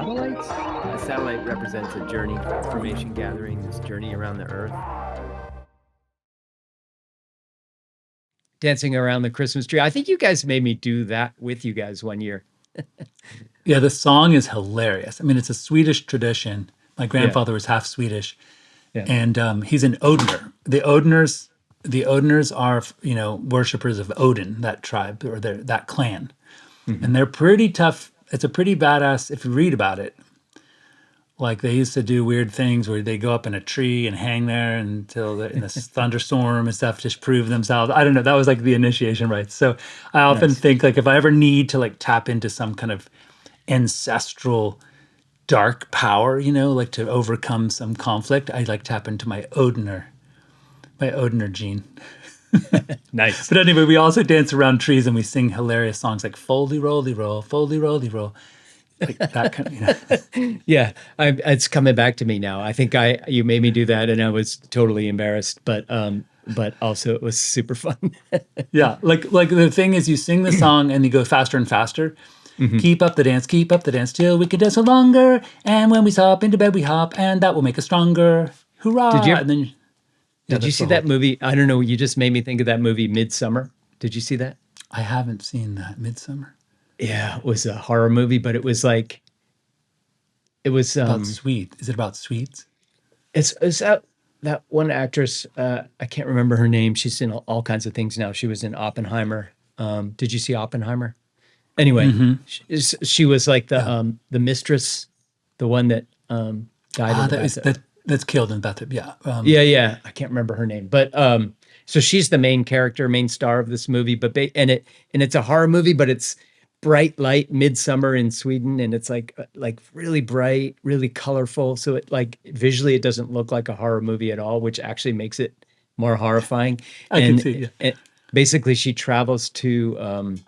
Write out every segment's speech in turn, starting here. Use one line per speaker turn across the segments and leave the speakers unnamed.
satellites? A satellite represents a journey, information gathering, this journey around the Earth.
Dancing around the Christmas tree. I think you guys made me do that with you guys one year.
Yeah, the song is hilarious. I mean, it's a Swedish tradition. My grandfather was half Swedish,
Yeah.
and he's an Odhner. The Odhners are, worshippers of Odin, that tribe or that clan, and they're pretty tough. It's a pretty badass. If you read about it, like they used to do weird things where they go up in a tree and hang there until in a thunderstorm and stuff, just prove themselves. I don't know. That was like the initiation rites. So I often think like if I ever need to like tap into some kind of ancestral dark power, like to overcome some conflict, I like tap into my Odhner gene.
Nice.
But anyway, we also dance around trees and we sing hilarious songs like "Foldy Roldy Roll, Foldy Roldy Roll," like that kind of.
Yeah, it's coming back to me now. I think you made me do that, and I was totally embarrassed, but also it was super fun.
Yeah, like the thing is, you sing the song and you go faster and faster. Keep up the dance till we can dance no longer. And when we stop into bed, we hop, and that will make us stronger. Hurrah!
Did you see that movie? I don't know. You just made me think of that movie, Midsommar. Did you see that?
I haven't seen that. Midsommar.
Yeah, it was a horror movie, but it was like, it was
about sweet. Is it about sweets?
It's that one actress. I can't remember her name. She's in all kinds of things now. She was in Oppenheimer. Did you see Oppenheimer? Anyway, she was like the mistress, the one that died.
That's killed in the bathtub. Yeah.
Yeah. I can't remember her name, but so she's the main character, main star of this movie. But and it's a horror movie, but it's bright light, midsummer in Sweden, and it's like really bright, really colorful. So it like visually, it doesn't look like a horror movie at all, which actually makes it more horrifying.
I can see. Yeah.
And basically, she travels to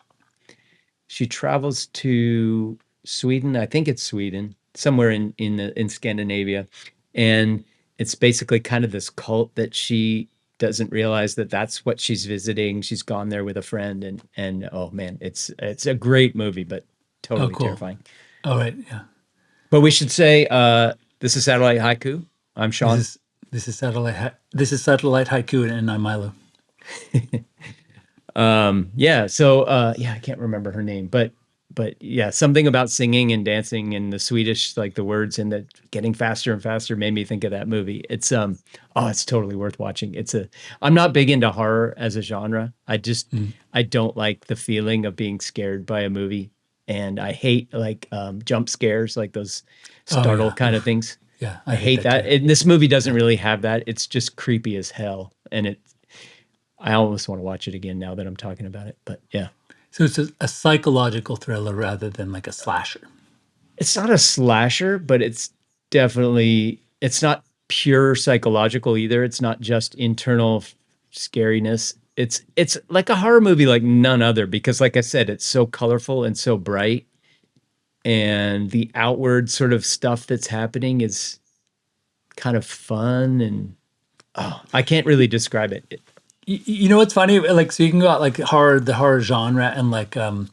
Sweden. I think it's Sweden, somewhere in Scandinavia. And it's basically kind of this cult that she doesn't realize that that's what she's visiting. She's gone there with a friend, and oh man, it's a great movie, but totally terrifying.
All right, yeah.
But we should say this is Satellite Haiku. I'm Sean.
This is Satellite Haiku, and I'm MiLo.
Yeah. So I can't remember her name, but yeah, something about singing and dancing and the Swedish, like the words and the getting faster and faster made me think of that movie. It's it's totally worth watching. I'm not big into horror as a genre. I don't like the feeling of being scared by a movie, and I hate like jump scares, like those startle kind of things.
Yeah,
I hate that. And this movie doesn't really have that. It's just creepy as hell, and I almost want to watch it again now that I'm talking about it. But yeah.
So it's a psychological thriller rather than like a slasher.
It's not a slasher, but it's not pure psychological either. It's not just internal scariness. It's like a horror movie like none other, because like I said, it's so colorful and so bright, and the outward sort of stuff that's happening is kind of fun, and I can't really describe it.
You know what's funny? Like, so you can go out like the horror genre, and like, kind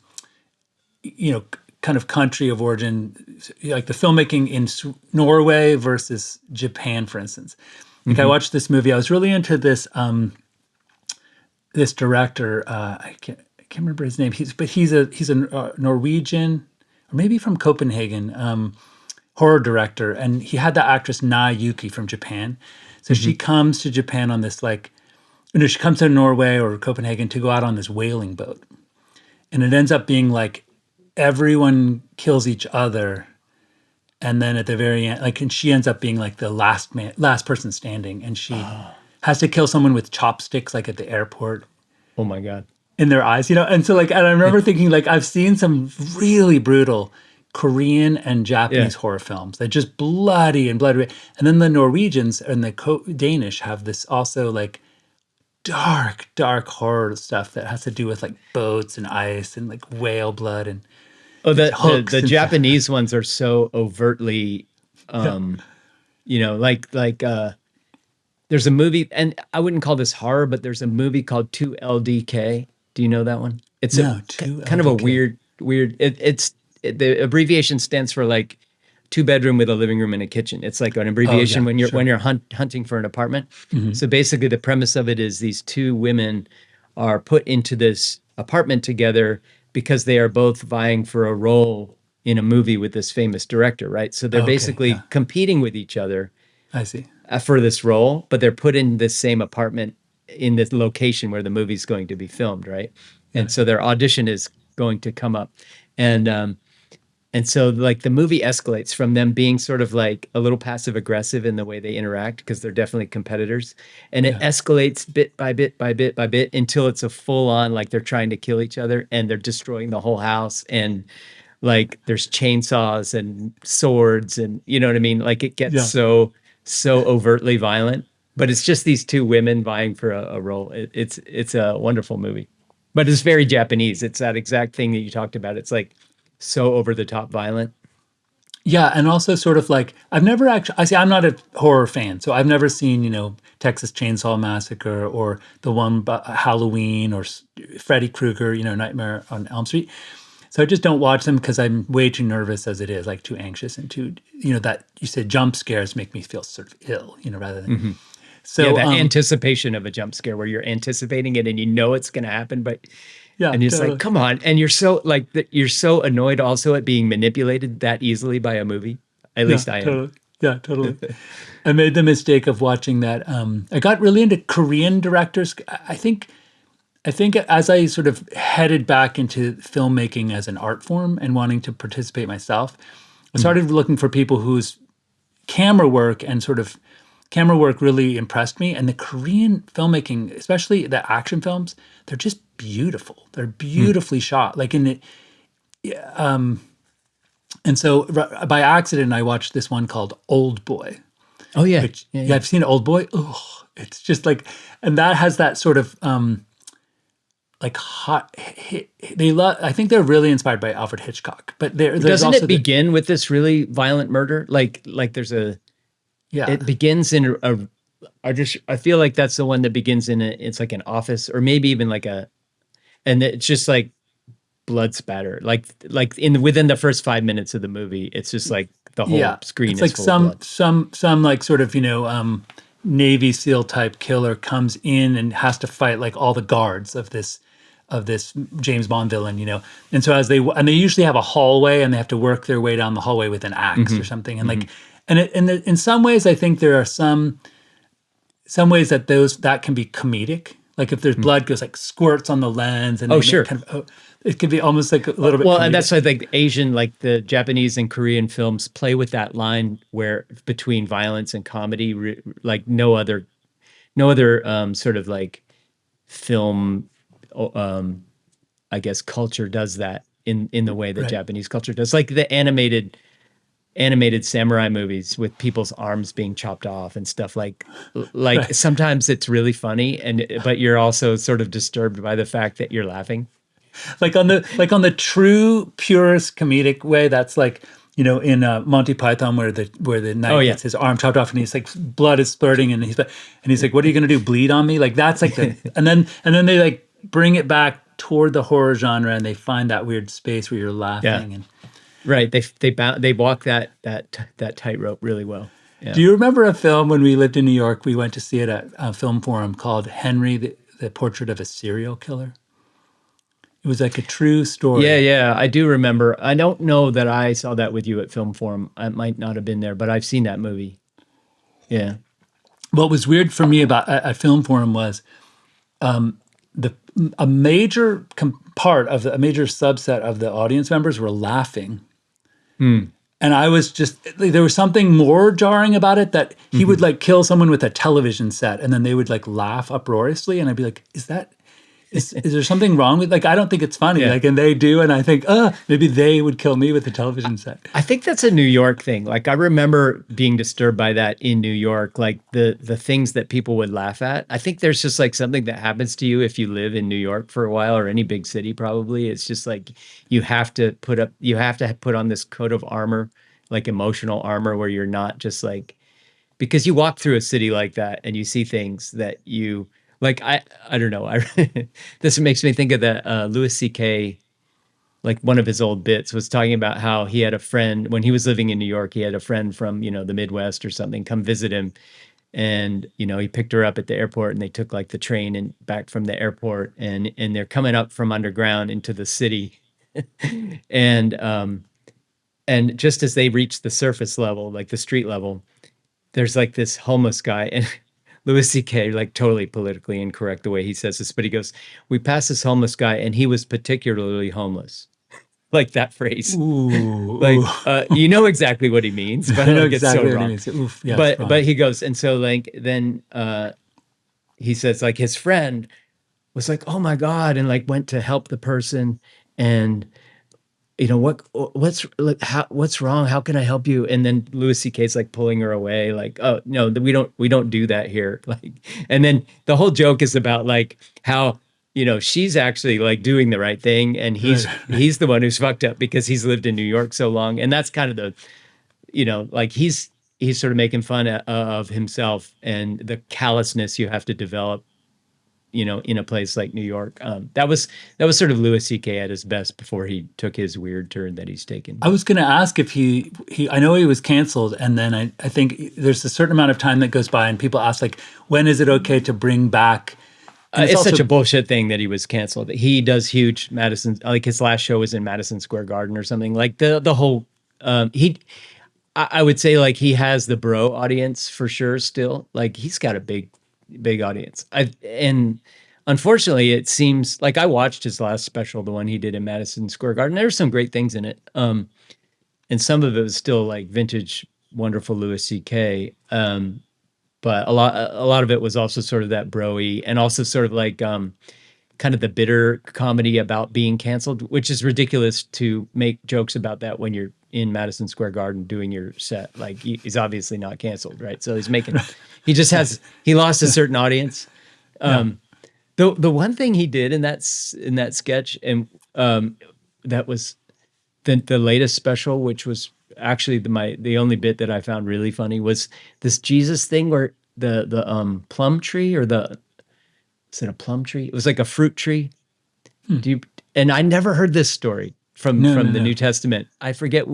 of country of origin, like the filmmaking in Norway versus Japan, for instance. Like I watched this movie. I was really into this this director. I can't remember his name. He's a Norwegian, or maybe from Copenhagen, horror director, and he had the actress Na Yuki from Japan. So she comes to Japan on this like. She comes to Norway or Copenhagen to go out on this whaling boat. And it ends up being like everyone kills each other. And then at the very end, and she ends up being like the last person standing. And she has to kill someone with chopsticks, like at the airport.
Oh my God.
In their eyes, And so and I remember thinking like, I've seen some really brutal Korean and Japanese horror films. They're just bloody. And then the Norwegians and the Danish have this also like, dark horror stuff that has to do with like boats and ice and like whale blood and
the Japanese ones are so overtly there's a movie, and I wouldn't call this horror, but there's a movie called 2LDK. Do you know that one? It's kind of a weird the abbreviation stands for like 2-bedroom with a living room and a kitchen. It's like an abbreviation when you're hunting for an apartment. So basically the premise of it is these two women are put into this apartment together because they are both vying for a role in a movie with this famous director, right? So they're basically competing with each other.
I see.
For this role, but they're put in this same apartment in this location where the movie's going to be filmed, right? And so their audition is going to come up. And so like the movie escalates from them being sort of like a little passive aggressive in the way they interact, because they're definitely competitors. And it escalates bit by bit by bit by bit until it's a full on, like they're trying to kill each other and they're destroying the whole house. And like there's chainsaws and swords and you know what I mean? Like it gets so overtly violent, but it's just these two women vying for a role. It's a wonderful movie, but it's very Japanese. It's that exact thing that you talked about. It's like so over the top violent.
Yeah, and also sort of like I've never actually. I'm not a horror fan, so I've never seen Texas Chainsaw Massacre or the one Halloween or Freddy Krueger, Nightmare on Elm Street. So I just don't watch them because I'm way too nervous as it is, like too anxious and too that you said jump scares make me feel sort of ill, rather than. So
that anticipation of a jump scare where you're anticipating it and it's going to happen, but.
Yeah,
and it's like, come on. And you're so you're so annoyed also at being manipulated that easily by a movie. At least I am.
Totally. Yeah, totally. I made the mistake of watching that. I got really into Korean directors. I think as I sort of headed back into filmmaking as an art form and wanting to participate myself, I started looking for people whose camera work really impressed me. And the Korean filmmaking, especially the action films, they're just beautiful. They're beautifully shot. Like and so by accident, I watched this one called Old Boy.
Oh yeah.
I've seen Old Boy. Oh, it's just like, and that has that sort of like hot. I think they're really inspired by Alfred Hitchcock. But
doesn't it begin with this really violent murder? Like there's a. Yeah. It begins in I feel like that's the one that begins in it's like an office or maybe even and it's just like blood spatter. Like within the first 5 minutes of the movie, it's just like the whole screen is
like
full of blood.
some like sort of, Navy SEAL type killer comes in and has to fight like all the guards of this James Bond villain, And so they usually have a hallway and they have to work their way down the hallway with an axe or something. And like, and in some ways, I think there are some ways that that can be comedic. Like if there's blood goes like squirts on the lens, and it could be almost like a little bit.
Well,
comedic.
And that's why like Asian, like the Japanese and Korean films play with that line where between violence and comedy, like no other sort of like film, I guess culture does that in the way that Japanese culture does. Like the animated samurai movies with people's arms being chopped off and stuff like sometimes it's really funny but you're also sort of disturbed by the fact that you're laughing.
Like on the true purest comedic way, that's like, in Monty Python where the knight gets his arm chopped off and he's like blood is spurting and he's like, what are you going to do? Bleed on me? Like that's like and then they like bring it back toward the horror genre and they find that weird space where you're laughing and.
Right, they walk that tightrope really well. Yeah.
Do you remember a film when we lived in New York? We went to see it at a film forum called Henry, the Portrait of a Serial Killer. It was like a true story.
Yeah, I do remember. I don't know that I saw that with you at Film Forum. I might not have been there, but I've seen that movie. Yeah.
What was weird for me about at Film Forum was a major subset of the audience members were laughing. And I was just, there was something more jarring about it that he would like kill someone with a television set and then they would like laugh uproariously. And I'd be like, is there something wrong with, like, I don't think it's funny. Like, and they do. And I think, maybe they would kill me with a television set.
I think that's a New York thing. Like, I remember being disturbed by that in New York, like the things that people would laugh at. I think there's just like something that happens to you if you live in New York for a while or any big city, probably. It's just like, you have to put on this coat of armor, like emotional armor, where you're not just like, because you walk through a city like that and you see things that you, like, I don't know. This makes me think of the Louis C.K. like one of his old bits was talking about how he had a friend when he was living in New York. He had a friend from, the Midwest or something come visit him. And, he picked her up at the airport and they took like the train and back from the airport and they're coming up from underground into the city. And just as they reach the surface level, like the street level, there's like this homeless guy and Louis C.K. like totally politically incorrect the way he says this, but he goes, "We passed this homeless guy and he was particularly homeless." Like that phrase.
Ooh,
like
ooh.
You know exactly what he means, but
I know
like,
exactly
it's so
what
wrong.
he means. Oof, yeah, it's wrong.
But he goes, and so like then he says like his friend was like, "Oh my God," and like went to help the person and what's wrong? How can I help you? And then Louis C.K.'s like pulling her away, like, "Oh no, we don't do that here." Like, and then the whole joke is about like how she's actually like doing the right thing, and he's the one who's fucked up because he's lived in New York so long, and that's kind of the like he's sort of making fun of himself and the callousness you have to develop in a place like New York. That was sort of Louis C.K. at his best before he took his weird turn that he's taken.
I was going to ask if he I know he was canceled, and then I think there's a certain amount of time that goes by and people ask like, when is it okay to bring back?
It's
also
such a bullshit thing that he was canceled. He does huge Madison, like his last show was in Madison Square Garden or something. Like the whole I would say like he has the bro audience for sure still. Like he's got a big audience. And unfortunately it seems like I watched his last special, the one he did in Madison Square Garden. There were some great things in it. And some of it was still like vintage, wonderful Louis C.K. But a lot of it was also sort of that bro-y and also sort of like kind of the bitter comedy about being canceled, which is ridiculous to make jokes about that when you're in Madison Square Garden doing your set. Like he's obviously not canceled, right? So he lost a certain audience. The one thing he did in that sketch, and that was the latest special, which was actually the only bit that I found really funny, was this Jesus thing where the plum tree or is it a plum tree? It was like a fruit tree. And I never heard this story from the New Testament. I forget.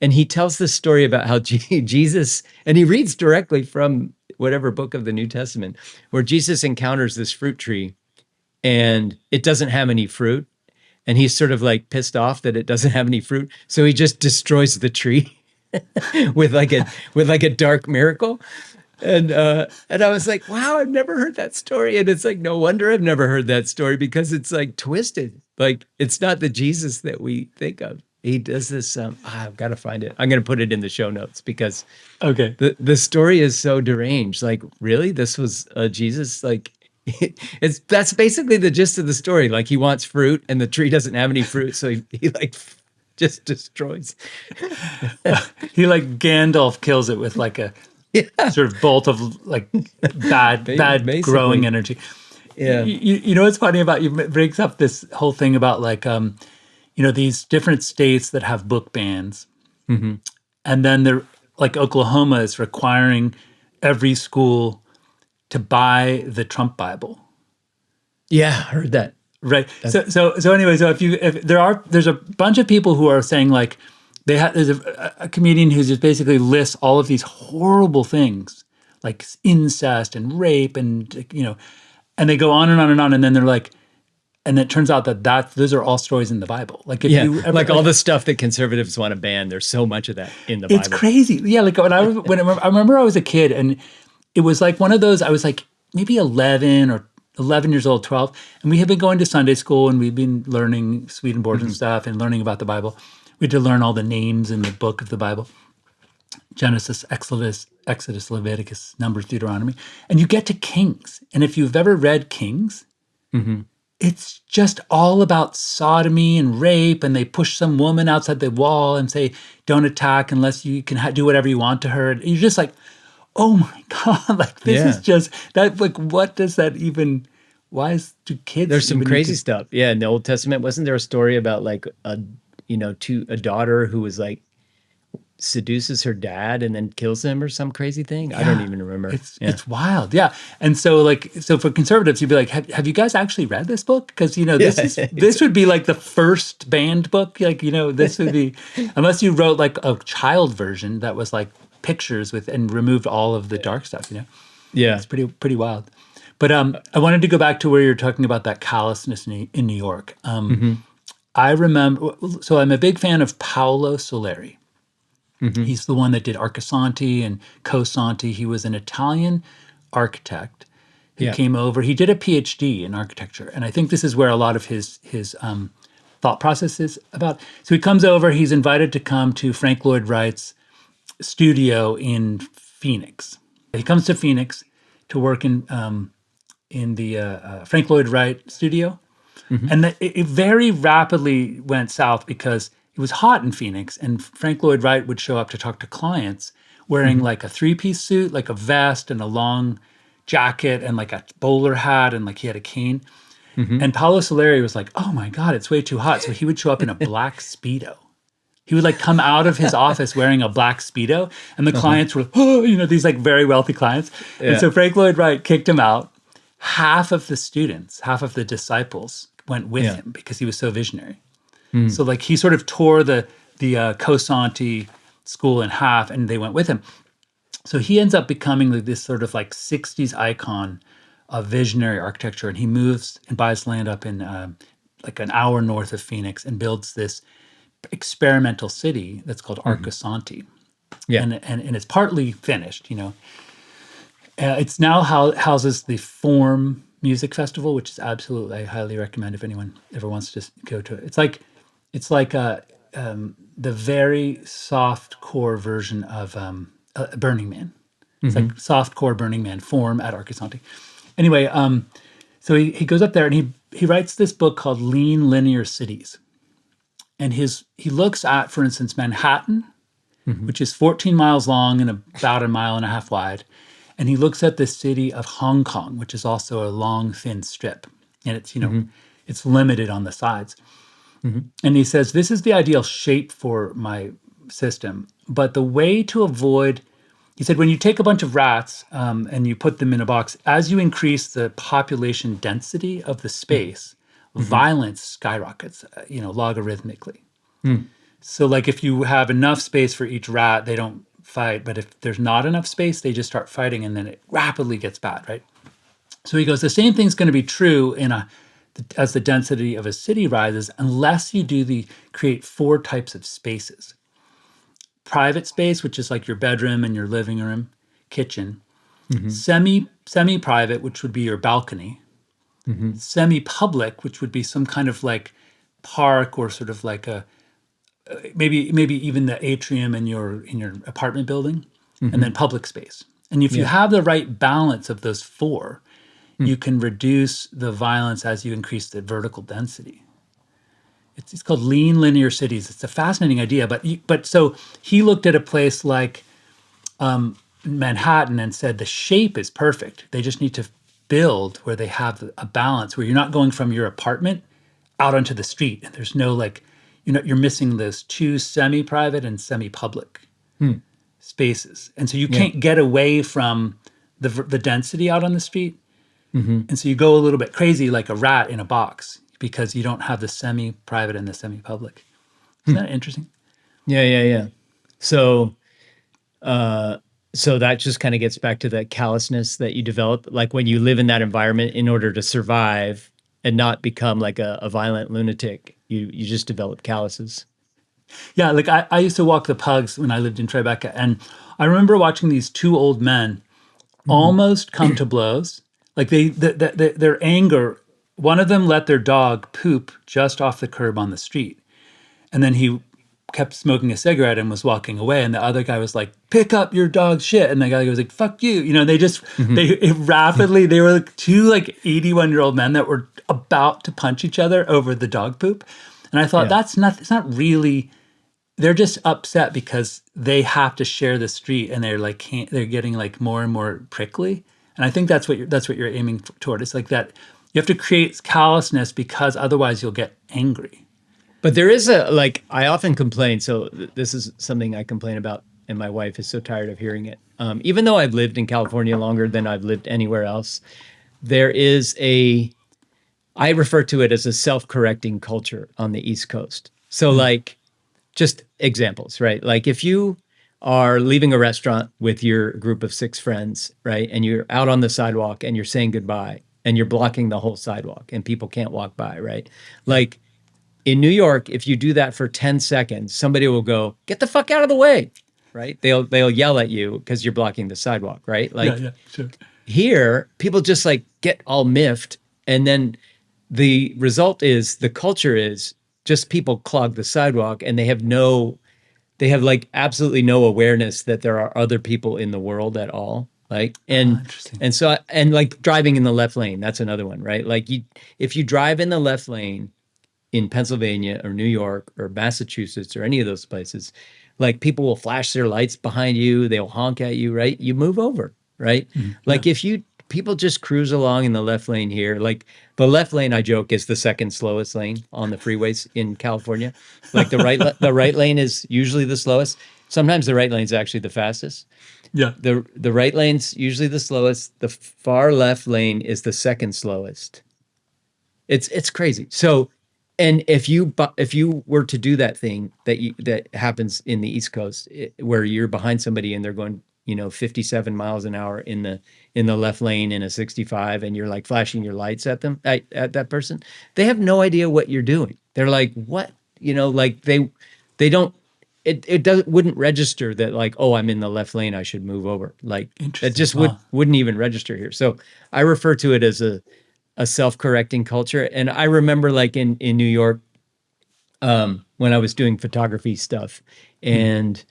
And he tells this story about how Jesus, and he reads directly from whatever book of the New Testament, where Jesus encounters this fruit tree and it doesn't have any fruit. And he's sort of like pissed off that it doesn't have any fruit. So he just destroys the tree with like a dark miracle. And I was like, wow, I've never heard that story. And it's like, no wonder I've never heard that story, because it's like twisted. Like it's not the Jesus that we think of. He does this. I've got to find it. I'm going to put it in the show notes because the story is so deranged. Like, really, this was Jesus? Like, that's basically the gist of the story. Like, he wants fruit, and the tree doesn't have any fruit, so he like just destroys.
He like Gandalf kills it with like a sort of bolt of like bad
Basically.
growing energy.
Yeah.
You know what's funny about you brings up this whole thing about like these different states that have book bans, and then they're like Oklahoma is requiring every school to buy the Trump Bible.
Yeah, I heard that.
Right. So anyway, so if there's a bunch of people who are saying like there's a comedian who just basically lists all of these horrible things like incest and rape and and they go on and on and on, and then they're like, and it turns out that those are all stories in the Bible. Like if you ever,
like all the stuff that conservatives want to ban, there's so much of that in the Bible.
It's crazy. Yeah, like I remember I was a kid, and it was like one of those, I was like maybe 11 years old, 12, and we had been going to Sunday school, and we'd been learning Swedenborg and stuff and learning about the Bible. We had to learn all the names in the book of the Bible: Genesis, Exodus, Leviticus, Numbers, Deuteronomy. And you get to Kings. And if you've ever read Kings, it's just all about sodomy and rape, and they push some woman outside the wall and say, don't attack unless you can do whatever you want to her. And you're just like, oh my God, like this is just that. Like, what does that even? Why do kids?
There's some crazy stuff. Yeah, in the Old Testament, wasn't there a story about like a daughter who was like seduces her dad and then kills him or some crazy thing. I don't even remember.
It's wild, yeah. And so for conservatives, you'd be like, have you guys actually read this book? Because this would be like the first banned book. Like this would be, unless you wrote like a child version that was like pictures with and removed all of the dark stuff.
Yeah,
it's pretty wild. But I wanted to go back to where you're talking about that callousness in New York. I remember, so I'm a big fan of Paolo Soleri. He's the one that did Arcosanti and Cosanti. He was an Italian architect who came over. He did a PhD in architecture, and I think this is where a lot of his thought process is about. So he comes over. He's invited to come to Frank Lloyd Wright's studio in Phoenix. He comes to Phoenix to work in the Frank Lloyd Wright studio, and it very rapidly went south because it was hot in Phoenix, and Frank Lloyd Wright would show up to talk to clients wearing like a three-piece suit, like a vest and a long jacket and like a bowler hat, and like he had a cane. And Paolo Soleri was like, oh my God, it's way too hot. So he would show up in a black Speedo. He would like come out of his office wearing a black Speedo, and the clients were, these like very wealthy clients. And so Frank Lloyd Wright kicked him out. Half of the disciples went with him because he was so visionary. So like he sort of tore the Cosanti school in half, and they went with him. So he ends up becoming like this sort of like 60s icon of visionary architecture, and he moves and buys land up in like an hour north of Phoenix and builds this experimental city that's called Arcosanti. And it's partly finished, it's now houses the Form Music Festival, which is absolutely, I highly recommend if anyone ever wants to go to it. It's like the very soft core version of Burning Man. It's like soft core Burning Man Form at Arcosanti. Anyway, so he goes up there and he writes this book called Lean Linear Cities. And he looks at, for instance, Manhattan, which is 14 miles long and about 1.5 miles wide. And he looks at the city of Hong Kong, which is also a long, thin strip. And it's, it's limited on the sides. And he says, this is the ideal shape for my system. But the way to avoid, he said, when you take a bunch of rats and you put them in a box, as you increase the population density of the space, violence skyrockets, logarithmically. So like if you have enough space for each rat, they don't fight. But if there's not enough space, they just start fighting, and then it rapidly gets bad, right? So he goes, the same thing's going to be true as the density of a city rises, unless you create 4 types of spaces. Private space, which is like your bedroom and your living room, kitchen. Semi-private, which would be your balcony. Semi-public, which would be some kind of like park or sort of like a maybe even the atrium in your apartment building, and then public space. And if you have the right balance of those 4, you can reduce the violence as you increase the vertical density. It's called lean linear cities. It's a fascinating idea, but so he looked at a place like Manhattan and said the shape is perfect. They just need to build where they have a balance, where you're not going from your apartment out onto the street, and there's no like, you're missing those 2 semi-private and semi-public spaces, and so you can't get away from the density out on the street. And so you go a little bit crazy like a rat in a box because you don't have the semi-private and the semi-public. Isn't that interesting?
Yeah. So that just kind of gets back to that callousness that you develop, like when you live in that environment in order to survive and not become like a violent lunatic, you just develop calluses.
Yeah, like I used to walk the pugs when I lived in Tribeca, and I remember watching these 2 old men almost come to blows. Like their anger, one of them let their dog poop just off the curb on the street. And then he kept smoking a cigarette and was walking away. And the other guy was like, pick up your dog's shit. And the guy was like, fuck you. They just, they rapidly, they were like 2 like 81-year-old men that were about to punch each other over the dog poop. And I thought, it's not really, they're just upset because they have to share the street, and they're like, they're getting like more and more prickly. And I think that's what you're aiming toward. It's like that you have to create callousness because otherwise you'll get angry.
But there is a, like, I often complain. So this is something I complain about, and my wife is so tired of hearing it. Even though I've lived in California longer than I've lived anywhere else, there is I refer to it as a self-correcting culture on the East Coast. So like, just examples, right? Like if you are leaving a restaurant with your group of 6 friends, right? And you're out on the sidewalk and you're saying goodbye and you're blocking the whole sidewalk and people can't walk by, right? Like in New York, if you do that for 10 seconds, somebody will go, "Get the fuck out of the way." Right? They'll yell at you because you're blocking the sidewalk, right? Like
Sure.
here, people just like get all miffed, and then the result is the culture is just people clog the sidewalk, and they have like absolutely no awareness that there are other people in the world at all. Like,
Interesting.
and so, and like driving in the left lane, that's another one, right? Like if you drive in the left lane in Pennsylvania or New York or Massachusetts or any of those places, like people will flash their lights behind you, they'll honk at you, right? You move over, right? Like if people just cruise along in the left lane here, like the left lane, I joke, is the second slowest lane on the freeways in California. Like the right lane is usually the slowest. Sometimes the right lane is actually the fastest.
Yeah.
The right lane's usually the slowest. The far left lane is the second slowest. It's crazy. So, and if you were to do that thing that happens in the East Coast, where you're behind somebody and they're going, 57 miles an hour in the left lane in a 65, and you're like flashing your lights at them, at that person, they have no idea what you're doing. They're like, what? Like they don't. It wouldn't register that, like, oh, I'm in the left lane, I should move over. Like it just wouldn't even register here. So I refer to it as a self-correcting culture. And I remember like in New York, when I was doing photography stuff, and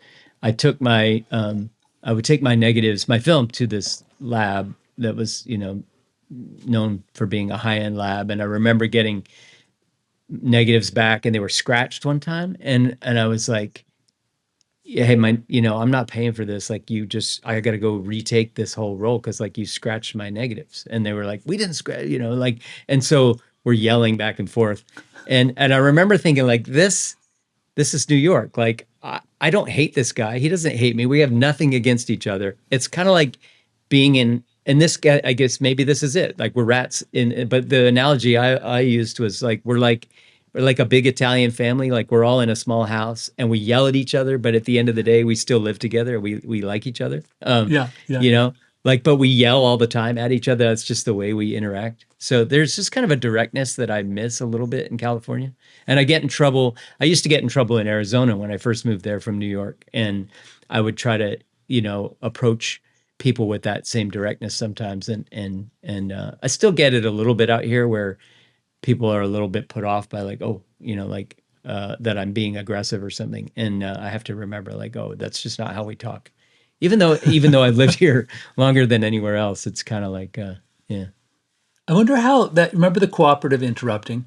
I would take my negatives, my film, to this lab that was, known for being a high-end lab. And I remember getting negatives back and they were scratched one time. And I was like, yeah, hey, I'm not paying for this. Like I got to go retake this whole roll because like you scratched my negatives. And they were like, we didn't scratch, like, and so we're yelling back and forth. And I remember thinking like, this is New York. Like, I don't hate this guy. He doesn't hate me. We have nothing against each other. It's kind of like being in this guy, I guess maybe this is it. Like we're rats but the analogy I used was like, we're like a big Italian family. Like we're all in a small house and we yell at each other, but at the end of the day, we still live together. We like each other. Like, but we yell all the time at each other. That's just the way we interact. So there's just kind of a directness that I miss a little bit in California. And I get in trouble. I used to get in trouble in Arizona when I first moved there from New York. And I would try to, approach people with that same directness sometimes. And I still get it a little bit out here where people are a little bit put off by like, oh, that I'm being aggressive or something. And I have to remember like, oh, that's just not how we talk. Even though I've lived here longer than anywhere else, it's kind of like, yeah.
I wonder how remember the cooperative interrupting?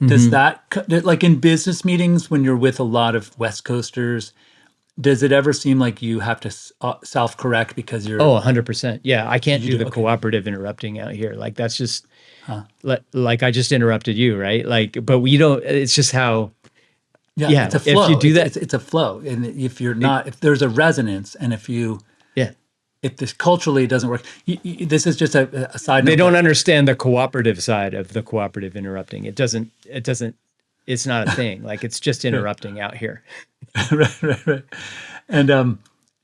Does that, like in business meetings, when you're with a lot of West Coasters, does it ever seem like you have to self-correct because you're...
Oh, 100%. Yeah, I can't do the cooperative interrupting out here. Like that's just, like I just interrupted you, right? Like, but we don't, it's just how...
Yeah, it's a flow. If you do that, it's a flow. And if you're not, if there's a resonance, and if this culturally doesn't work, this is just a side note.
They don't understand the cooperative side of the cooperative interrupting. It doesn't, it's not a thing. Like it's just interrupting out here.
Right. And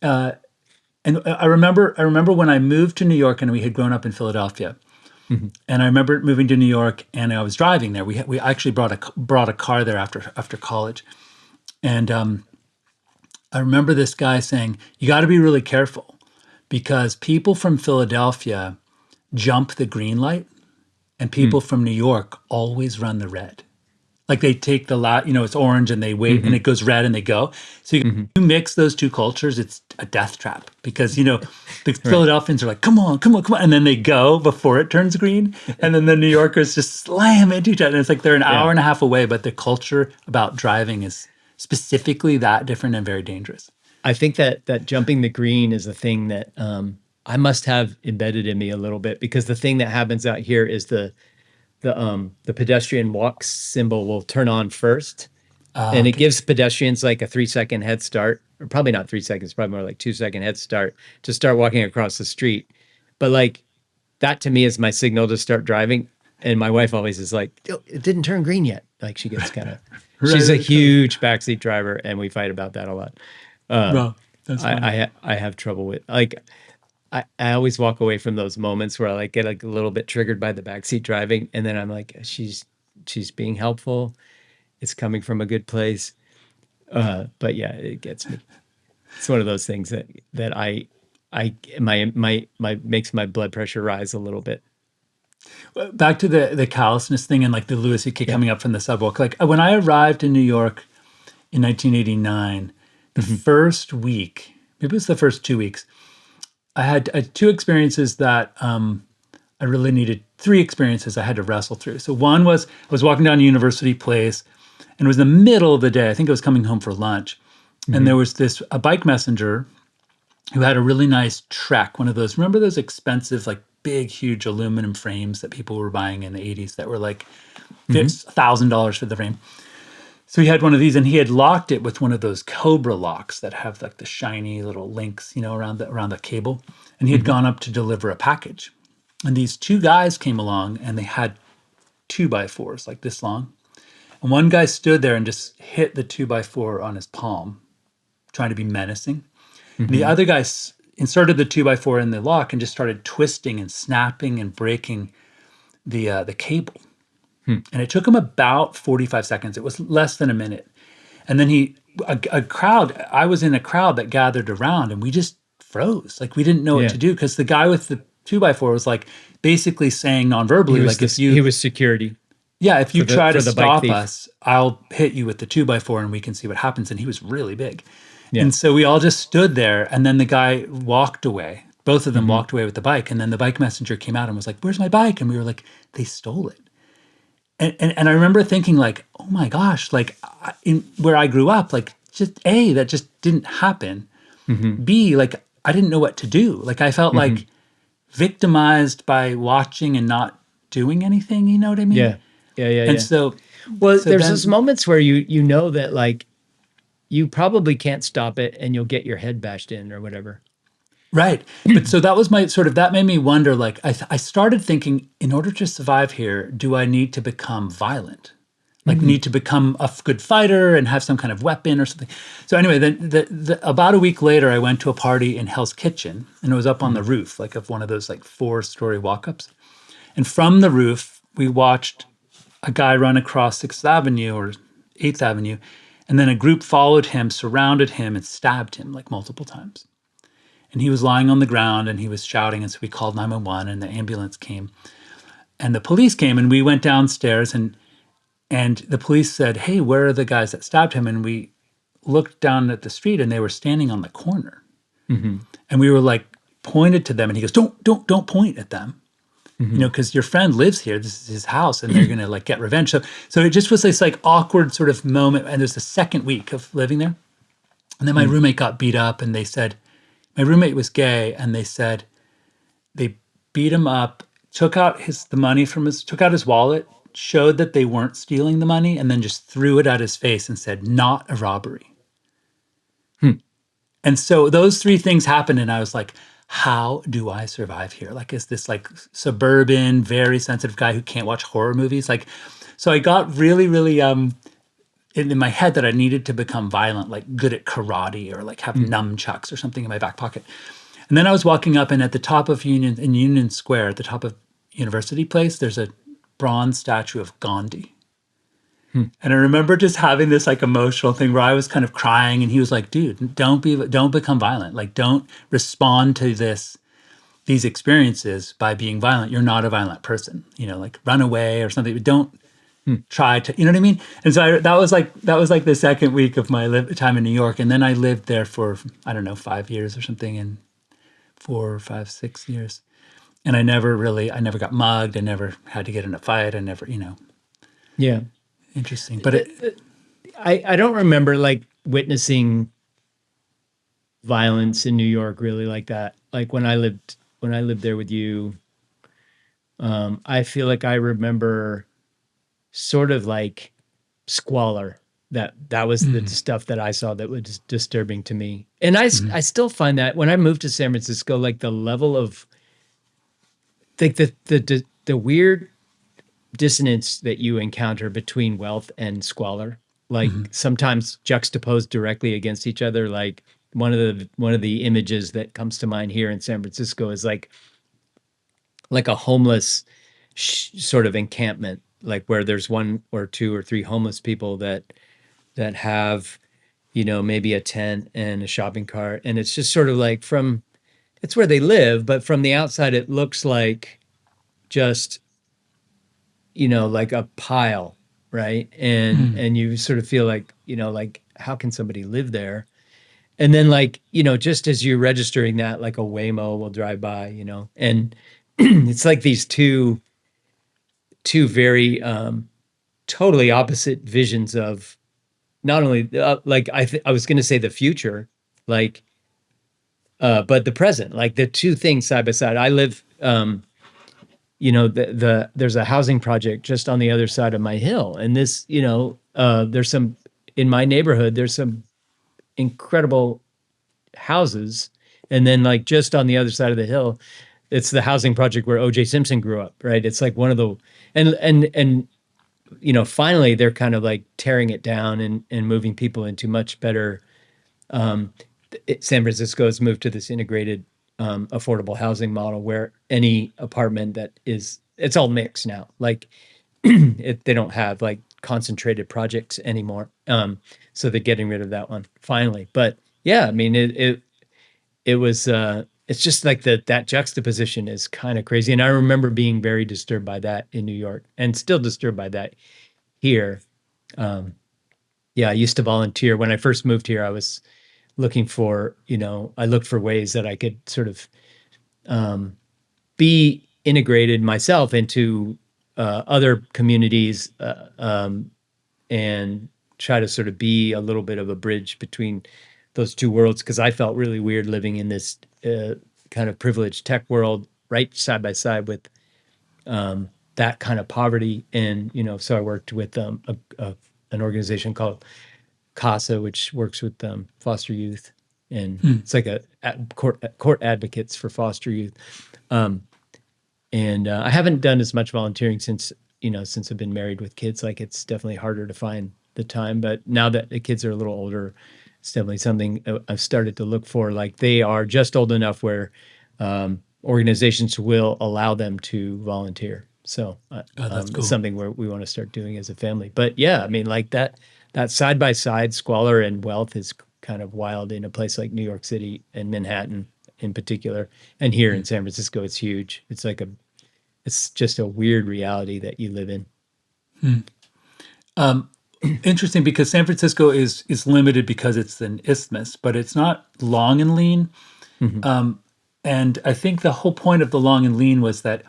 I remember when I moved to New York and we had grown up in Philadelphia. And I remember moving to New York, and I was driving there. We actually brought a car there after college, and I remember this guy saying, "You got to be really careful because people from Philadelphia jump the green light, and people from New York always run the red. Like they take it's orange and they wait and it goes red and they go. So you mix those two cultures, it's a death trap because, the Philadelphians are like, come on. And then they go before it turns green. And then the New Yorkers just slam into each other. And it's like they're an hour and a half away, but the culture about driving is specifically that different and very dangerous.
I think that jumping the green is a thing that I must have embedded in me a little bit because the thing that happens out here is the pedestrian walk symbol will turn on first, and it gives pedestrians like a 3-second head start, or probably not 3 seconds, probably more like 2-second head start to start walking across the street. But like that to me is my signal to start driving. And my wife always is like, "Oh, it didn't turn green yet." Like she gets kind of, she's a huge backseat driver, and we fight about that a lot.
Well, that's funny.
I have trouble with like I always walk away from those moments where I like get like a little bit triggered by the backseat driving, and then I'm like, she's being helpful. It's coming from a good place. But yeah, it gets me. It's one of those things that my makes my blood pressure rise a little bit.
Back to the callousness thing and like the Louis C.K. coming up from the subwalk. Like when I arrived in New York in 1989, the first week, maybe it was the first 2 weeks, I had two experiences that I really needed, three experiences I had to wrestle through. So one was I was walking down University Place, and it was the middle of the day. I think I was coming home for lunch, and there was a bike messenger who had a really nice Trek, one of those, remember those expensive, like big, huge aluminum frames that people were buying in the 80s that were like $1,000 for the frame. So he had one of these, and he had locked it with one of those Cobra locks that have like the shiny little links, around the cable. And he had gone up to deliver a package. And these two guys came along, and they had 2x4s like this long. And one guy stood there and just hit the 2x4 on his palm, trying to be menacing. The other guy inserted the 2x4 in the lock and just started twisting and snapping and breaking the cable. And it took him about 45 seconds. It was less than a minute. And then I was in a crowd that gathered around, and we just froze. Like we didn't know what to do, because the guy with the 2x4 was like basically saying non-verbally,
he was security.
Yeah, if you try to stop us, I'll hit you with the 2x4 and we can see what happens. And he was really big. Yeah. And so we all just stood there, and then the guy walked away. Both of them walked away with the bike. And then the bike messenger came out and was like, "Where's my bike?" And we were like, "They stole it." And I remember thinking like, oh my gosh, like where I grew up, like just A, that just didn't happen. B, like I didn't know what to do. Like I felt like victimized by watching and not doing anything, you know what I mean?
Yeah.
And so
there's those moments where you know that like you probably can't stop it, and you'll get your head bashed in or whatever.
Right. But so that was that made me wonder, like, I started thinking, in order to survive here, do I need to become violent? Like, need to become a good fighter and have some kind of weapon or something? So anyway, then about a week later, I went to a party in Hell's Kitchen, and it was up on the roof, like of one of those like 4-story walk-ups. And from the roof, we watched a guy run across 6th Avenue or 8th Avenue, and then a group followed him, surrounded him, and stabbed him like multiple times. And he was lying on the ground, and he was shouting, and so we called 911, and the ambulance came. And the police came, and we went downstairs, and the police said, "Hey, where are the guys that stabbed him?" And we looked down at the street, and they were standing on the corner. And we were like, pointed to them, and he goes, don't point at them. Because your friend lives here, this is his house, and they're going to like get revenge. So it just was this like awkward sort of moment. And there's the second week of living there. And then my roommate got beat up, and they said, my roommate was gay, and they said they beat him up, took out his wallet, showed that they weren't stealing the money, and then just threw it at his face and said, "Not a robbery." And so those three things happened, and I was like, how do I survive here? Like, is this like suburban, very sensitive guy who can't watch horror movies? Like, so I got really, really in my head that I needed to become violent, like good at karate or like have nunchucks or something in my back pocket. And then I was walking up, and at the top of Union Square, at the top of University Place, there's a bronze statue of Gandhi. And I remember just having this like emotional thing where I was kind of crying, and he was like, "Dude, don't become violent. Like, don't respond to these experiences by being violent. You're not a violent person. Like run away or something. But don't try to, you know what I mean?" And so that was like the second week of my time in New York. And then I lived there for, I don't know, 5 years or something, and 4, 5, 6 years. And I never got mugged. I never had to get in a fight. I never,
Yeah.
Interesting. But
I don't remember like witnessing violence in New York really like that. Like when I lived there with you, I feel like I remember sort of like squalor. That was the stuff that I saw that was disturbing to me. And I still find that when I moved to San Francisco, like the level of like the weird dissonance that you encounter between wealth and squalor, like sometimes juxtaposed directly against each other. Like one of the images that comes to mind here in San Francisco is like a homeless sort of encampment, like where there's one or two or three homeless people that have, maybe a tent and a shopping cart, and it's just sort of like it's where they live, but from the outside it looks like just like a pile, right? And you sort of feel like, like how can somebody live there? And then like, just as you're registering that, like a Waymo will drive by, and it's like these two very totally opposite visions of not only like I was going to say the future, like but the present, like the two things side by side. I live there's a housing project just on the other side of my hill, and this there's some in my neighborhood, there's some incredible houses, and then like just on the other side of the hill, it's the housing project where OJ Simpson grew up, right? It's like one of the and finally they're kind of like tearing it down and moving people into much better. San Francisco has moved to this integrated affordable housing model where any apartment it's all mixed now. Like they don't have like concentrated projects anymore. So they're getting rid of that one finally. But yeah, I mean, it was, it's just like that juxtaposition is kind of crazy. And I remember being very disturbed by that in New York and still disturbed by that here. Yeah, I used to volunteer. When I first moved here, I was looking for, I looked for ways that I could sort of be integrated myself into other communities and try to sort of be a little bit of a bridge between those two worlds, because I felt really weird living in this kind of privileged tech world right side by side with that kind of poverty. And, so I worked with an organization called CASA, which works with foster youth, and it's like a court advocates for foster youth. And I haven't done as much volunteering since I've been married with kids. Like it's definitely harder to find the time, but now that the kids are a little older, it's definitely something I've started to look for. Like they are just old enough where organizations will allow them to volunteer. So
that's cool.
It's something where we want to start doing as a family. But yeah, I mean, like that side by side squalor and wealth is kind of wild in a place like New York City and Manhattan in particular. And here in San Francisco, it's huge. It's like it's just a weird reality that you live in.
Interesting, because San Francisco is limited because it's an isthmus, but it's not long and lean. And I think the whole point of the long and lean was that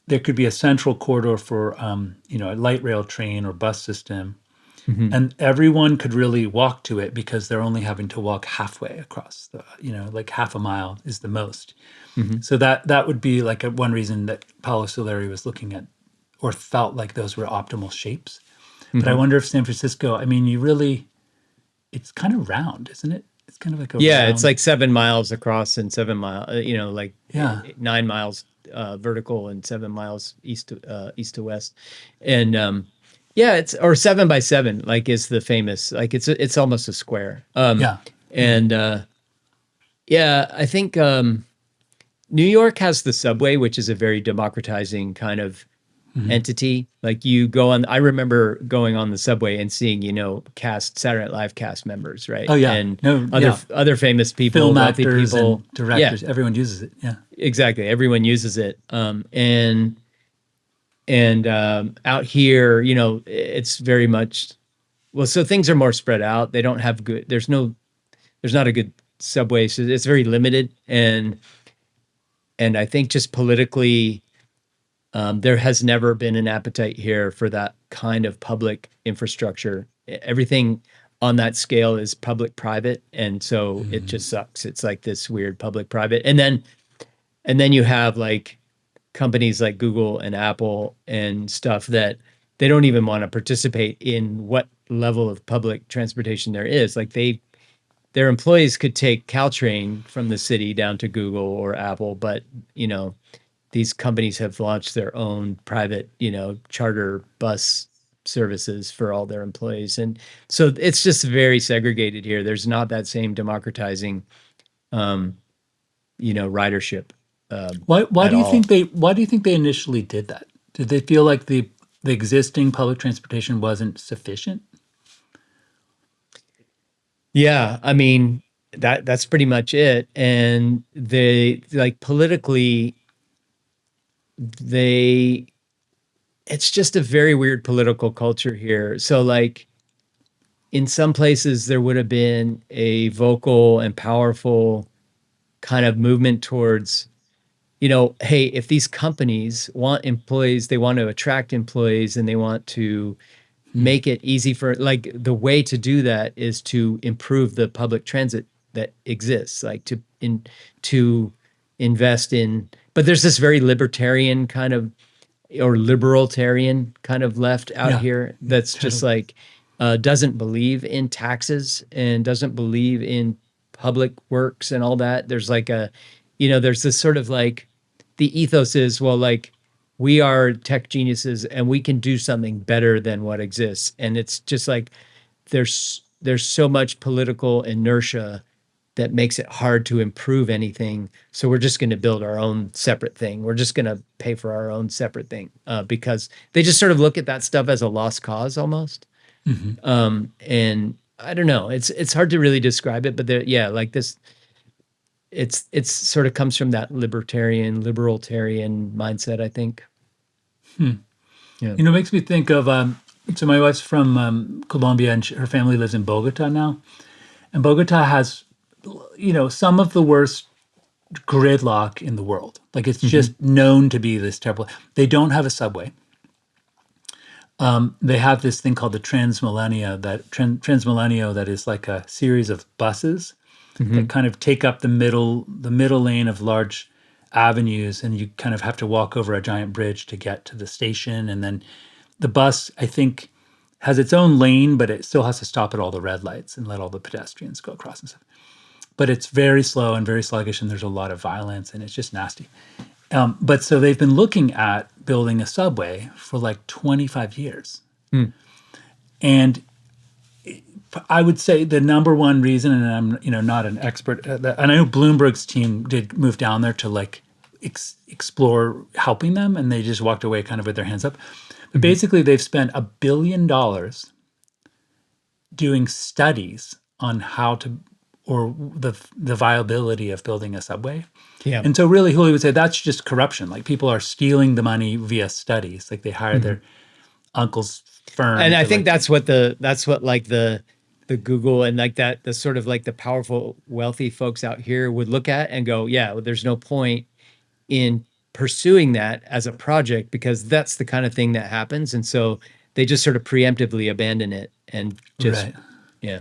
there could be a central corridor for a light rail train or bus system, and everyone could really walk to it because they're only having to walk halfway across like half a mile is the most. So that would be like one reason that Paolo Soleri was looking at or felt like those were optimal shapes. But I wonder if San Francisco, I mean, it's kind of round, isn't it? It's kind of like round.
It's like 7 miles across and 7 miles, 9 miles vertical and 7 miles east to west. And it's, or 7 by 7, like is the famous, like it's almost a square. And I think New York has the subway, which is a very democratizing kind of entity. Like you go on, I remember going on the subway and seeing, Saturday Night Live cast members, right?
Oh yeah.
And other famous people,
film
wealthy
actors
people,
and directors, everyone uses it. Yeah.
Exactly. Everyone uses it. And out here, it's very much, well, so things are more spread out. They don't have there's not a good subway. So it's very limited. And I think just politically, there has never been an appetite here for that kind of public infrastructure. Everything on that scale is public-private, and so it just sucks. It's like this weird public-private, and then you have like companies like Google and Apple and stuff that they don't even want to participate in what level of public transportation there is. Like their employees could take Caltrain from the city down to Google or Apple, but these companies have launched their own private, charter bus services for all their employees. And so it's just very segregated here. There's not that same democratizing, ridership.
Why
at
do you
all.
think they initially did that? Did they feel like the existing public transportation wasn't sufficient?
Yeah, I mean, that's pretty much it. And they like politically, it's just a very weird political culture here. So like in some places there would have been a vocal and powerful kind of movement towards, hey, if these companies want employees, they want to attract employees and they want to make it easy for, like, the way to do that is to improve the public transit that exists, like to invest in, but there's this very libertarian kind of, or liberalitarian kind of left out
Yeah,
here that's just
totally.
like doesn't believe in taxes and doesn't believe in public works and all that. There's like there's this sort of like the ethos is, well, like we are tech geniuses and we can do something better than what exists. And it's just like there's so much political inertia that makes it hard to improve anything. So we're just going to build our own separate thing. We're just going to pay for our own separate thing because they just sort of look at that stuff as a lost cause almost. And I don't know, it's hard to really describe it, but like this, it's sort of comes from that libertarian mindset, I think. Yeah.
It makes me think of so my wife's from Colombia and her family lives in Bogota now, and Bogota has some of the worst gridlock in the world. Like it's just known to be this terrible. They don't have a subway. They have this thing called the Transmilenio that is like a series of buses that kind of take up the middle lane of large avenues, and you kind of have to walk over a giant bridge to get to the station. And then the bus, I think, has its own lane, but it still has to stop at all the red lights and let all the pedestrians go across and stuff. But it's very slow and very sluggish, and there's a lot of violence, and it's just nasty. But so they've been looking at building a subway for like 25 years. And I would say the number one reason, and I'm not an expert at that, and I know Bloomberg's team did move down there to like explore helping them, and they just walked away kind of with their hands up. But basically they've spent $1 billion doing studies on how to, or the viability of building a subway.
Yeah.
And so really Julio would say that's just corruption. Like people are stealing the money via studies. Like they hire their uncle's firm.
And I
to,
think
like,
that's what like the Google and like that, the sort of like the powerful, wealthy folks out here would look at and go, yeah, well, there's no point in pursuing that as a project because that's the kind of thing that happens. And so they just sort of preemptively abandon it and just,
Right.
yeah.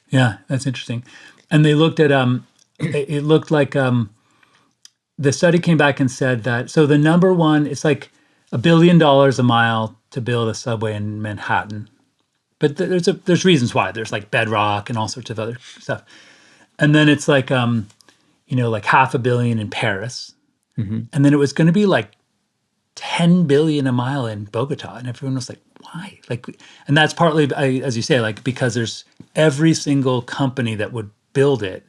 Yeah, that's interesting. And they looked at it looked like the study came back and said that so the number one, it's like $1 billion a mile to build a subway in Manhattan. But there's reasons why. There's like bedrock and all sorts of other stuff. And then it's like like $500 million in Paris. And then it was going to be like 10 billion a mile in Bogota, and everyone was like, why? Like, and that's partly, as you say, like because there's every single company that would build it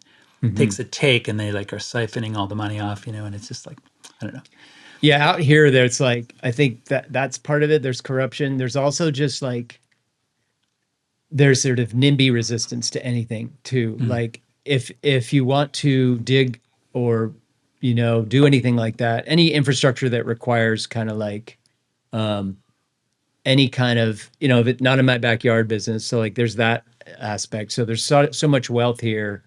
takes a take, and they like are siphoning all the money off, and it's just like, I don't know.
Yeah, out here, there's like, I think that's part of it. There's corruption. There's also just like, there's sort of NIMBY resistance to anything too. Like if you want to dig or do anything like that, any infrastructure that requires kind of like any kind of, if it's not in my backyard business. So like there's that aspect. So there's so much wealth here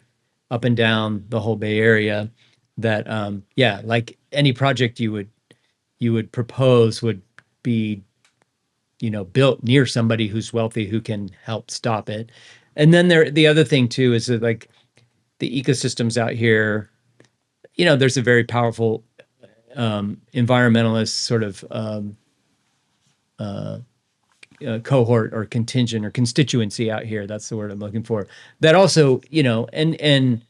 up and down the whole Bay Area that, like any project you would propose would be, built near somebody who's wealthy who can help stop it. And then the other thing too is that like the ecosystems out here, there's a very powerful environmentalist sort of cohort or contingent or constituency out here. That's the word I'm looking for. That also, and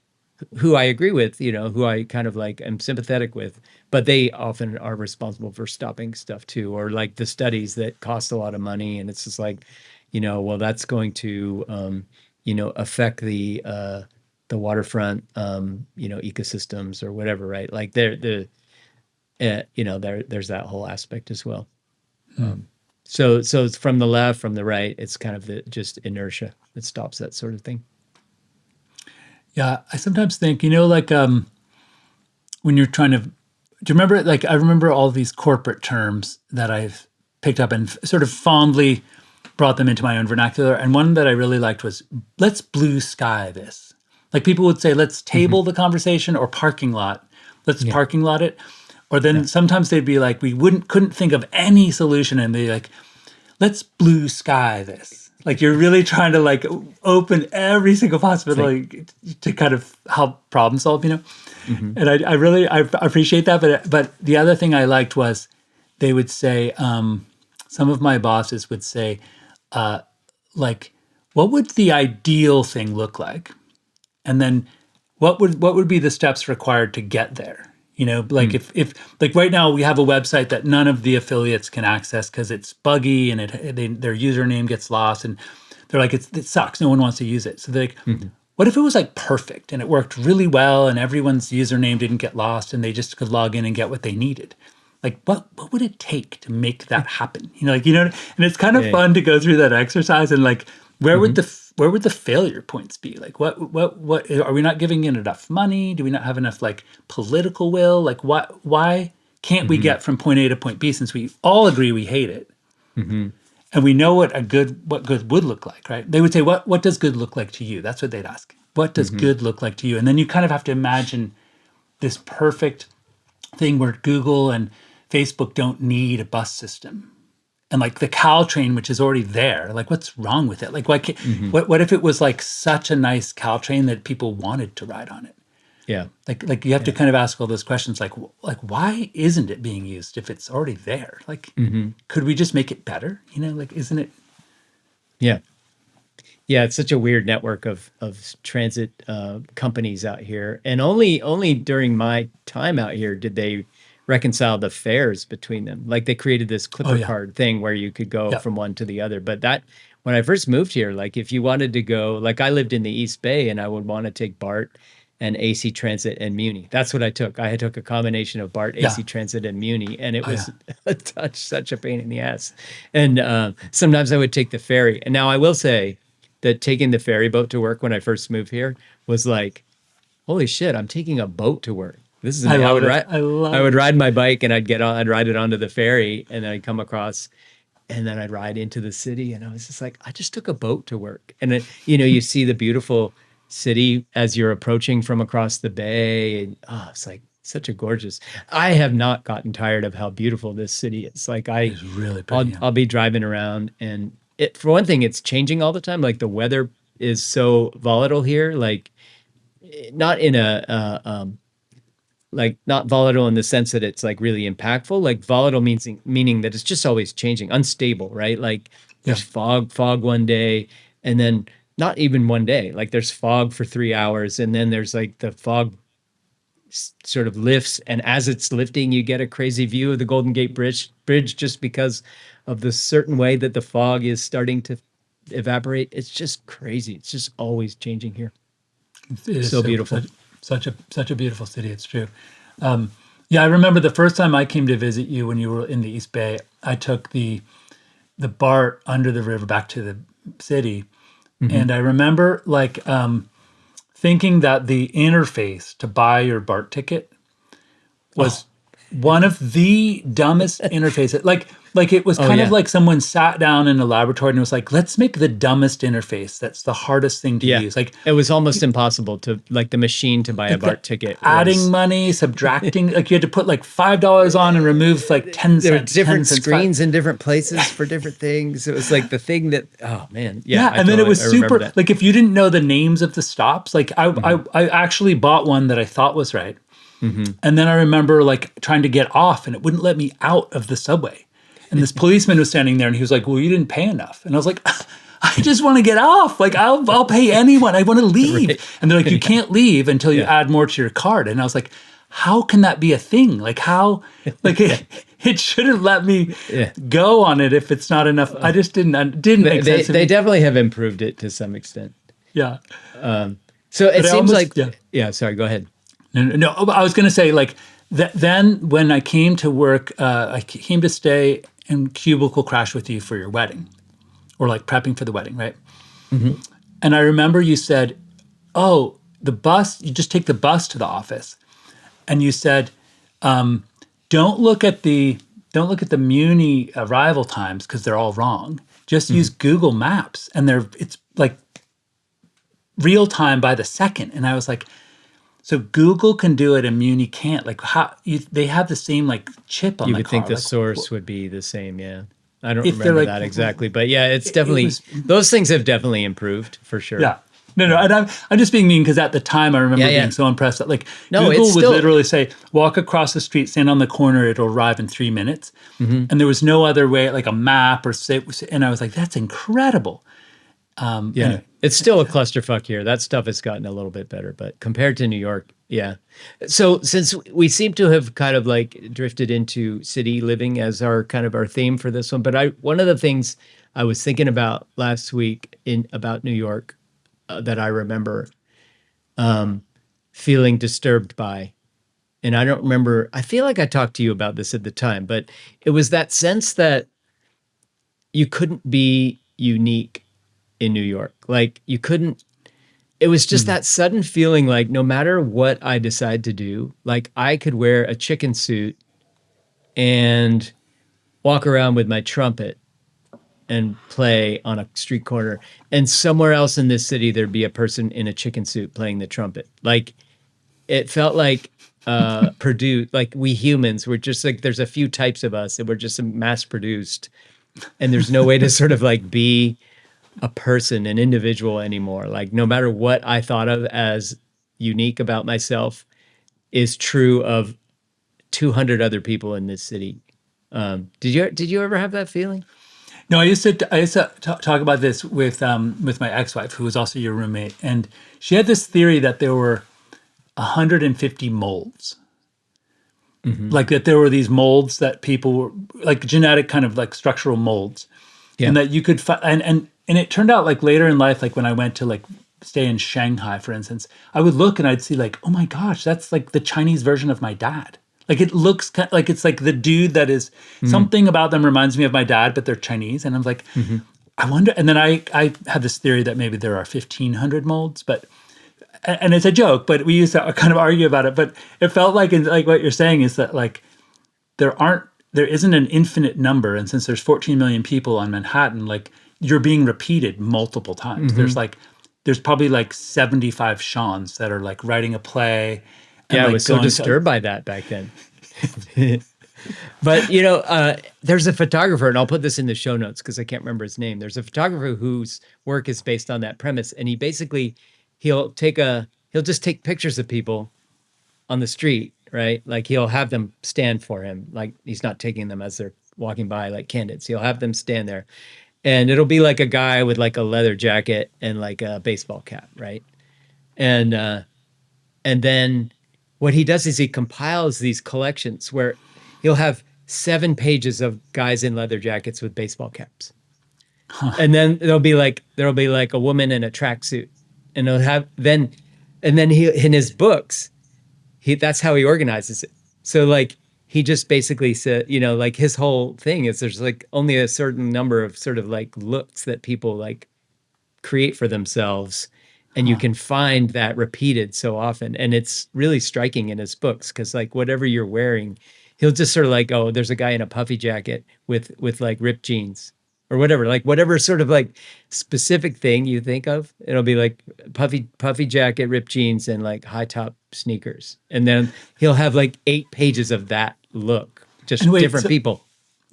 who I agree with, who I kind of like am sympathetic with, but they often are responsible for stopping stuff too, or like the studies that cost a lot of money, and it's just like, well, that's going to, affect the waterfront, ecosystems or whatever, right? Like there's that whole aspect as well. So it's from the left, from the right, it's kind of just inertia that stops that sort of thing.
Yeah, I sometimes think, when you're trying to, do you remember, like, I remember all these corporate terms that I've picked up and sort of fondly brought them into my own vernacular. And one that I really liked was, let's blue sky this. Like people would say, let's table the conversation, or parking lot. Let's parking lot it. Or then sometimes they'd be like, we couldn't think of any solution. And they'd be like, let's blue sky this. Like you're really trying to like open every single possibility to kind of help problem solve, And I really appreciate that. But the other thing I liked was they would say, some of my bosses would say, like, what would the ideal thing look like? And then what would be the steps required to get there? Like if like right now we have a website that none of the affiliates can access because it's buggy and their username gets lost, and they're like, it sucks. No one wants to use it. So they're like, what if it was like perfect and it worked really well and everyone's username didn't get lost and they just could log in and get what they needed? Like what would it take to make that happen? And it's kind of fun to go through that exercise and like, where would the failure points be? Like what are we not giving it enough money? Do we not have enough like political will? Like why can't we get from point A to point B, since we all agree we hate it? And we know what good would look like, right? They would say, what does good look like to you? That's what they'd ask. What does good look like to you? And then you kind of have to imagine this perfect thing where Google and Facebook don't need a bus system. And like the Caltrain, which is already there, like what's wrong with it? Like why can't, what if it was like such a nice Caltrain that people wanted to ride on it?
Yeah.
Like you have to kind of ask all those questions, like why isn't it being used if it's already there? Like, could we just make it better? Like, isn't it?
Yeah. Yeah, it's such a weird network of transit companies out here, and only during my time out here did they reconcile the fares between them. Like they created this Clipper card thing where you could go from one to the other. But that when I first moved here, like if you wanted to go, like I lived in the East Bay and I would want to take BART and AC Transit and Muni. That's what I took. I took a combination of BART, AC Transit, and Muni, and it was such a pain in the ass. And sometimes I would take the ferry. And now I will say that taking the ferry boat to work when I first moved here was like, holy shit, I'm taking a boat to work. This is I would ride my bike and I'd ride it onto the ferry, and then I'd come across, and then I'd ride into the city, and I was just like, I just took a boat to work. And then, you see the beautiful city as you're approaching from across the bay, and it's like such a gorgeous. I have not gotten tired of how beautiful this city is. Like
it's really pretty.
I'll be driving around, and for one thing, it's changing all the time. Like the weather is so volatile here, like not in a like not volatile in the sense that it's like really impactful. Like volatile meaning that it's just always changing, unstable, right? Like there's fog one day, and then not even one day. Like there's fog for 3 hours, and then there's like the fog sort of lifts, and as it's lifting, you get a crazy view of the Golden Gate Bridge just because of the certain way that the fog is starting to evaporate. It's just crazy. It's just always changing here.
It is
so beautiful.
Such a beautiful city. It's true. I remember the first time I came to visit you when you were in the East Bay. I took the BART under the river back to the city, and I remember like thinking that the interface to buy your BART ticket was one of the dumbest interfaces. Like Like it was
Oh,
kind
yeah.
of like someone sat down in a laboratory and was like, let's make the dumbest interface. That's the hardest thing to
Yeah.
use. Like
It was almost impossible to like the machine to buy a BART ticket.
adding money, subtracting, like you had to put like $5 on and remove like 10
There were
cents.
different
10 cents,
screens in different places for different things. It was like the thing that, oh man.
Yeah,
I
and then it was
I remember
super,
that.
like if you didn't know the names of the stops, like I actually bought one that I thought was right. And then I remember like trying to get off and it wouldn't let me out of the subway. And this policeman was standing there and he was like, well, you didn't pay enough. And I was like, I just want to get off. Like I'll pay anyone. I want to leave.
Right.
And they're like, you can't leave until you add more to your card. And I was like, how can that be a thing? Like how, like it shouldn't let me go on it if it's not enough. I just didn't make sense to me.
They definitely have improved it to some extent.
Yeah.
So it
I
seems
almost-
like, sorry, go ahead.
No, I was going to say like then when I came to work, I came to stay in cubicle crash with you for your wedding or like prepping for the wedding, right? And I remember you said, oh, the bus, you just take the bus to the office. And you said, don't look at the Muni arrival times because they're all wrong. Just use Google Maps and it's like real time by the second. And I was like, so Google can do it and Muni can't. Like they have the same like chip on
You
the
would
car.
think the
Like,
source would be the same, yeah. I don't
If they're
remember
like-
that exactly, but yeah, it's definitely those things have definitely improved for sure.
Yeah. No. And I'm just being mean because at the time I remember
Yeah.
being so impressed that like
No,
Google
it's
would
still-
literally say, walk across the street, stand on the corner, it'll arrive in 3 minutes. And there was no other way, like a map or say, and I was like, that's incredible.
Yeah,
Anyway.
it's still a clusterfuck here. That stuff has gotten a little bit better, but compared to New York, yeah. So since we seem to have kind of like drifted into city living as our kind of our theme for this one, but one of the things I was thinking about last week about New York that I remember feeling disturbed by, and I don't remember. I feel like I talked to you about this at the time, but it was that sense that you couldn't be unique in New York. Like you couldn't, it was just that sudden feeling like no matter what I decide to do, like I could wear a chicken suit and walk around with my trumpet and play on a street corner. And somewhere else in this city, there'd be a person in a chicken suit playing the trumpet. Like it felt like produced, like we humans were just like, there's a few types of us and we're just mass produced. And there's no way to sort of like be a person, an individual anymore. Like no matter what I thought of as unique about myself is true of 200 other people in this city. Did you ever have that feeling?
No, I used to talk about this with my ex-wife, who was also your roommate, and she had this theory that there were 150 molds, like that there were these molds that people were like genetic kind of like structural molds, and that you could and it turned out like later in life, like when I went to like stay in Shanghai, for instance, I would look and I'd see like, oh my gosh, that's like the Chinese version of my dad. Like it looks like it's like the dude that is something about them reminds me of my dad, but they're Chinese. And I'm like, I wonder. And then I had this theory that maybe there are 1,500 molds, and it's a joke, but we used to kind of argue about it. But it felt like what you're saying is that like there isn't an infinite number. And since there's 14 million people on Manhattan, like you're being repeated multiple times. There's probably like 75 Seans that are like writing a play.
Yeah,
like
I was so disturbed by that back then. But, there's a photographer, and I'll put this in the show notes because I can't remember his name. There's a photographer whose work is based on that premise. And he'll just take pictures of people on the street, right? Like he'll have them stand for him. Like he's not taking them as they're walking by like candidates. He'll have them stand there. And it'll be like a guy with like a leather jacket and like a baseball cap, right? And then what he does is he compiles these collections where he'll have 7 pages of guys in leather jackets with baseball caps. And then there'll be like a woman in a tracksuit. And then he in his books, that's how he organizes it. So like he just basically said, like his whole thing is there's like only a certain number of sort of like looks that people like create for themselves. And you can find that repeated so often. And it's really striking in his books because like whatever you're wearing he'll just sort of like, oh, there's a guy in a puffy jacket with like ripped jeans or whatever, like whatever sort of like specific thing you think of. It'll be like puffy jacket, ripped jeans, and like high top sneakers. And then he'll have like 8 pages of that look, just
And wait,
different
so-
people.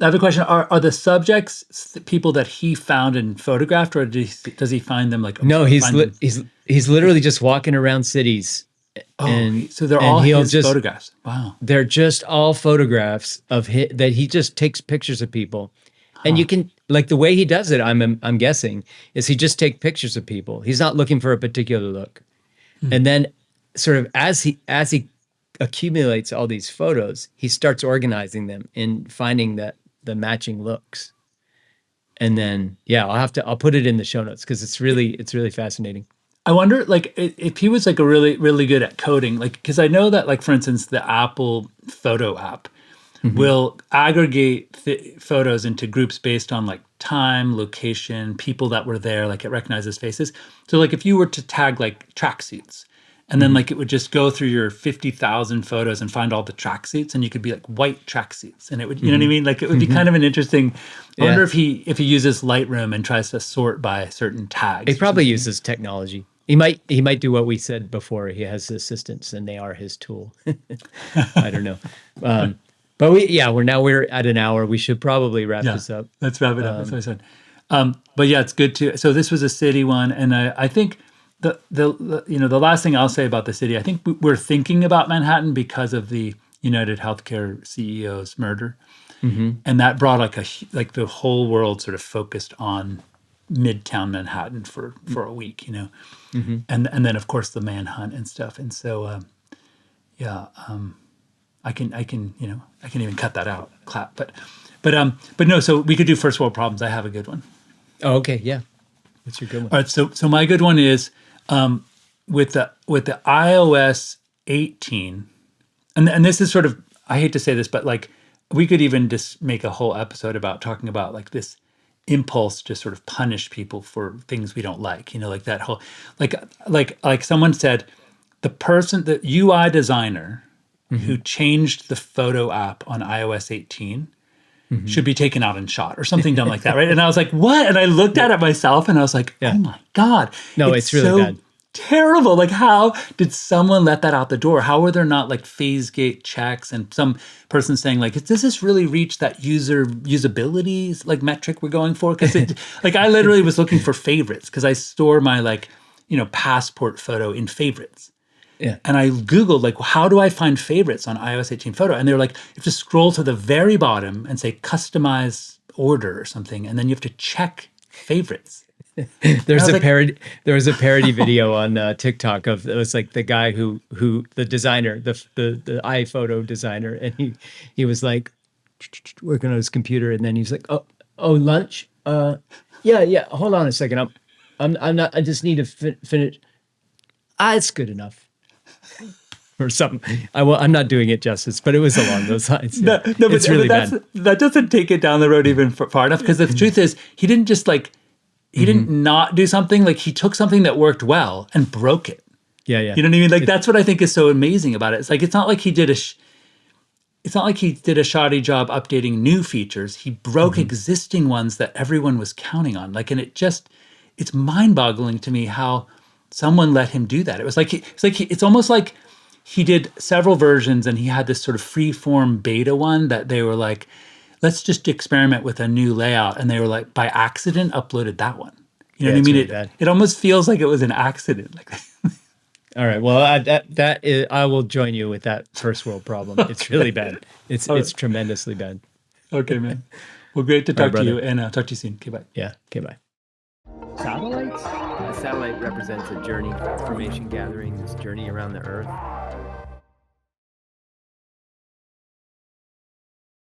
I have a question. Are the subjects people that he found and photographed, or does he find them like?
No,
find them-
he's literally just walking around cities.
So they're
and
all
he'll
his
just-
photographs. Wow.
They're just all photographs of that he just takes pictures of people. And you can, like, the way he does it, I'm guessing, is he just takes pictures of people. He's not looking for a particular look. And then sort of as he accumulates all these photos, he starts organizing them and finding the matching looks. And then, yeah, I'll put it in the show notes because it's really fascinating.
I wonder, like, if he was like a really, really good at coding, like, because I know that, like, for instance, the Apple photo app will aggregate photos into groups based on like time, location, people that were there, like it recognizes faces. So like if you were to tag like tracksuits, and then like it would just go through your 50,000 photos and find all the tracksuits, and you could be like white tracksuits, and it would, you know what I mean? Like it would be kind of an interesting. I wonder if he uses Lightroom and tries to sort by certain tags.
He probably uses technology. He might do what we said before. He has assistants, and they are his tool. I don't know. But we're at an hour. We should probably wrap this up.
Let's wrap it up. That's what I said. But yeah, it's good to. So this was a city one, and I think the last thing I'll say about the city, I think we're thinking about Manhattan because of the United Healthcare CEO's murder, and that brought like the whole world sort of focused on Midtown Manhattan for a week, and then of course the manhunt and stuff, and so I can even cut that out, clap, but no. So we could do first world problems. I have a good one.
Oh, okay, yeah. What's your good one?
All right, so my good one is with the iOS 18, and this is sort of, I hate to say this, but like we could even just make a whole episode about talking about like this impulse to sort of punish people for things we don't like, like that whole like someone said, the UI designer who changed the photo app on iOS 18 should be taken out and shot or something dumb like that, right? And I was like, what? And I looked at it myself and I was like, oh my God.
No, it's really
so
bad.
Terrible. Like, how did someone let that out the door? How were there not like phase gate checks and some person saying like, does this really reach that usability like metric we're going for? Because like I literally was looking for favorites because I store my passport photo in favorites.
Yeah.
And I Googled, like, how do I find favorites on iOS 18 photo? And they were like, you have to scroll to the very bottom and say customize order or something. And then you have to check favorites.
There was a parody video on TikTok of, it was like the guy who the designer, the iPhoto designer. And he was like working on his computer. And then he's like, oh, lunch. Yeah. Hold on a second. I'm not, I just need to finish. It's good enough. Or something. I'm not doing it justice, but it was along those lines. Yeah.
No,
it's really bad.
That doesn't take it down the road even far enough, because the truth is, he didn't just he didn't not do something. Like, he took something that worked well and broke it.
Yeah.
You know what I mean? Like, that's what I think is so amazing about it. It's like, it's not like he did a shoddy job updating new features. He broke existing ones that everyone was counting on. Like, and it's mind-boggling to me how someone let him do that. It's almost like he did several versions and he had this sort of free-form beta one that they were like, let's just experiment with a new layout. And they were like, by accident, uploaded that one. You know what I mean?
Really
It almost feels like it was an accident. Like,
all right. Well, I will join you with that first world problem. It's really bad. It's tremendously bad.
Okay, man. Well, great to talk to you,
brother.
and talk to you soon. Okay, bye.
Yeah. Okay. Bye.
Satellites? A satellite represents a journey, information gathering, this journey around the Earth.